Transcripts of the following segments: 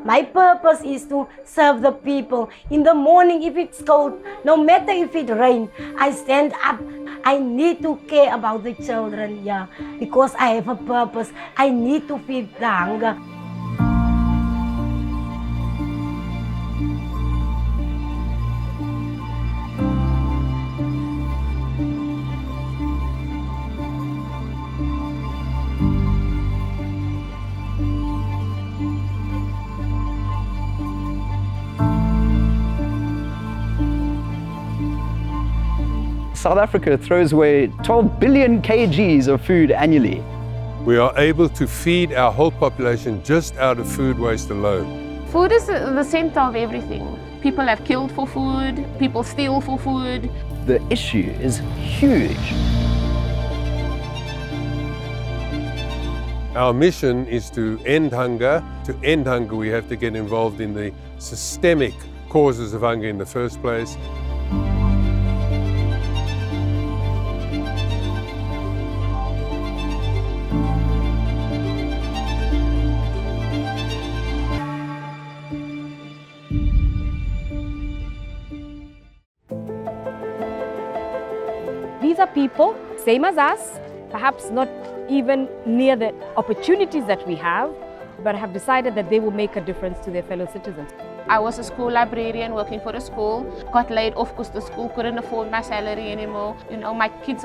My purpose is to serve the people. In the morning, if it's cold, no matter if it rains, I stand up. I need to care about the children, because I have a purpose. I need to feed the hunger. South Africa throws away 12 billion kgs of food annually. We are able to feed our whole population just out of food waste alone. Food is the center of everything. People have killed for food, people steal for food. The issue is huge. Our mission is to end hunger. To end hunger, we have to get involved in the systemic causes of hunger in the first place. These are people, same as us, perhaps not even near the opportunities that we have, but have decided that they will make a difference to their fellow citizens. I was a school librarian working for the school, got laid off because the school couldn't afford my salary anymore. You know, my kids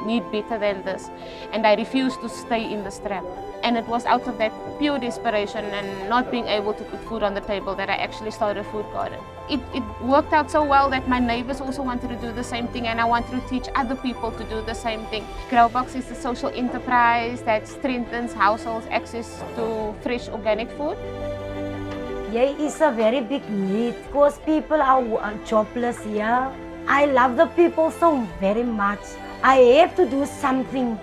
need better than this, and I refused to stay in the trap. And it was out of that pure desperation and not being able to put food on the table that I actually started a food garden. It worked out so well that my neighbors also wanted to do the same thing, and I wanted to teach other people to do the same thing. Growbox is a social enterprise that strengthens households' access to fresh organic food. There is a very big need because people are jobless here. I love the people so very much. I have to do something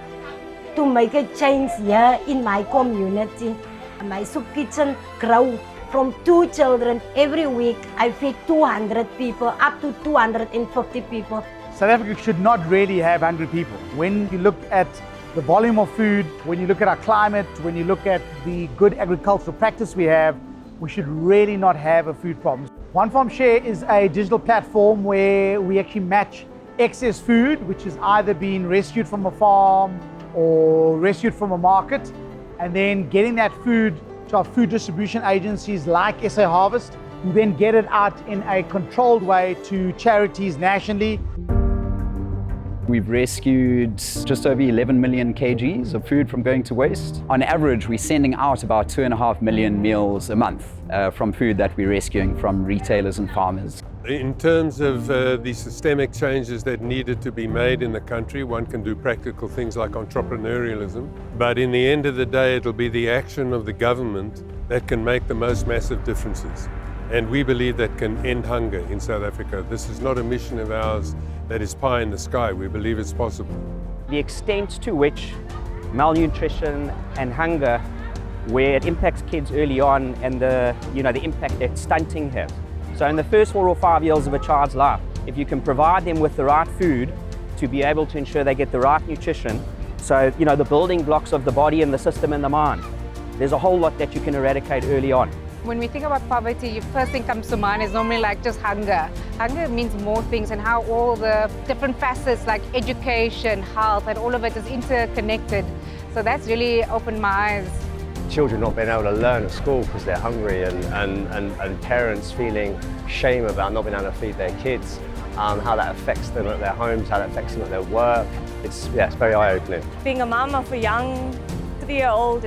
to make a change here in my community. My soup kitchen grows from 2 children. Every week I feed 200 people, up to 250 people. South Africa should not really have hungry people. When you look at the volume of food, when you look at our climate, when you look at the good agricultural practice we have, we should really not have a food problem. One Farm Share is a digital platform where we actually match excess food, which is either being rescued from a farm or rescued from a market, and then getting that food to our food distribution agencies like SA Harvest, who then get it out in a controlled way to charities nationally. We've rescued just over 11 million kgs of food from going to waste. On average, we're sending out about 2.5 million meals a month from food that we're rescuing from retailers and farmers. In terms of the systemic changes that needed to be made in the country, one can do practical things like entrepreneurialism, but in the end of the day, it'll be the action of the government that can make the most massive differences. And we believe that can end hunger in South Africa. This is not a mission of ours that is pie in the sky. We believe it's possible. The extent to which malnutrition and hunger, where it impacts kids early on, and the impact that stunting has. So in the first 4 or 5 years of a child's life, if you can provide them with the right food to be able to ensure they get the right nutrition, so the building blocks of the body and the system and the mind, there's a whole lot that you can eradicate early on. When we think about poverty, the first thing comes to mind is normally like just hunger. Hunger means more things, and how all the different facets like education, health, and all of it is interconnected. So that's really opened my eyes. Children not being able to learn at school because they're hungry, and parents feeling shame about not being able to feed their kids, how that affects them at their homes, how that affects them at their work. It's very eye-opening. Being a mom of a young 3-year-old,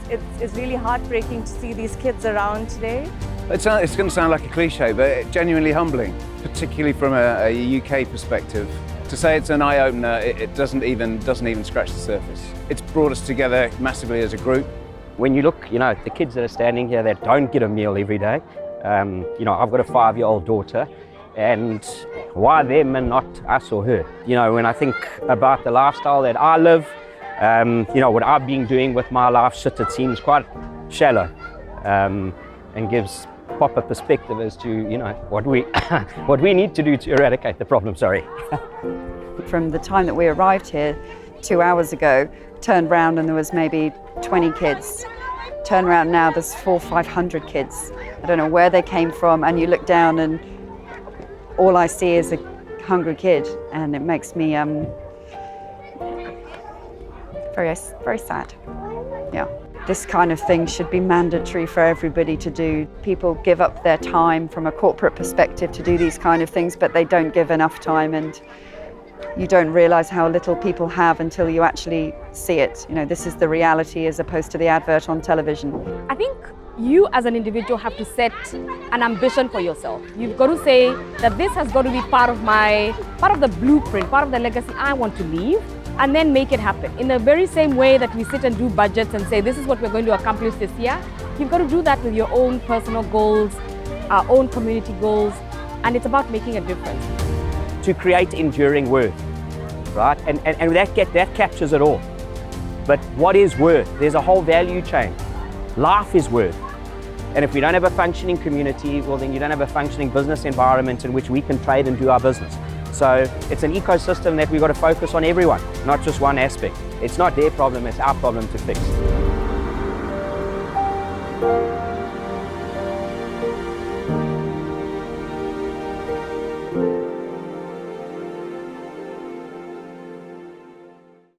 it's really heartbreaking to see these kids around today. It's going to sound like a cliche, but it's genuinely humbling, particularly from a UK perspective. To say it's an eye-opener, it doesn't even scratch the surface. It's brought us together massively as a group. When you look, the kids that are standing here that don't get a meal every day, I've got a 5-year-old daughter, and why them and not us or her? When I think about the lifestyle that I live, what I've been doing with my life, it seems quite shallow, and gives proper perspective as to, what we need to do to eradicate the problem, sorry. From the time that we arrived here 2 hours ago, turned round and there was maybe 20 kids turn around now, there's 400 or 500 kids. I don't know where they came from, and you look down and all I see is a hungry kid, and it makes me very, very sad. Yeah. This kind of thing should be mandatory for everybody to do. People give up their time from a corporate perspective to do these kind of things, but they don't give enough time, and you don't realize how little people have until you actually see it. You know, this is the reality as opposed to the advert on television. I think you as an individual have to set an ambition for yourself. You've got to say that this has got to be part of the blueprint, part of the legacy I want to leave, and then make it happen. In the very same way that we sit and do budgets and say, this is what we're going to accomplish this year, you've got to do that with your own personal goals, our own community goals, and it's about making a difference. To create enduring worth, right? And that captures it all. But what is worth? There's a whole value chain. Life is worth. And if we don't have a functioning community, well, then you don't have a functioning business environment in which we can trade and do our business. So it's an ecosystem that we've got to focus on everyone, not just one aspect. It's not their problem, it's our problem to fix.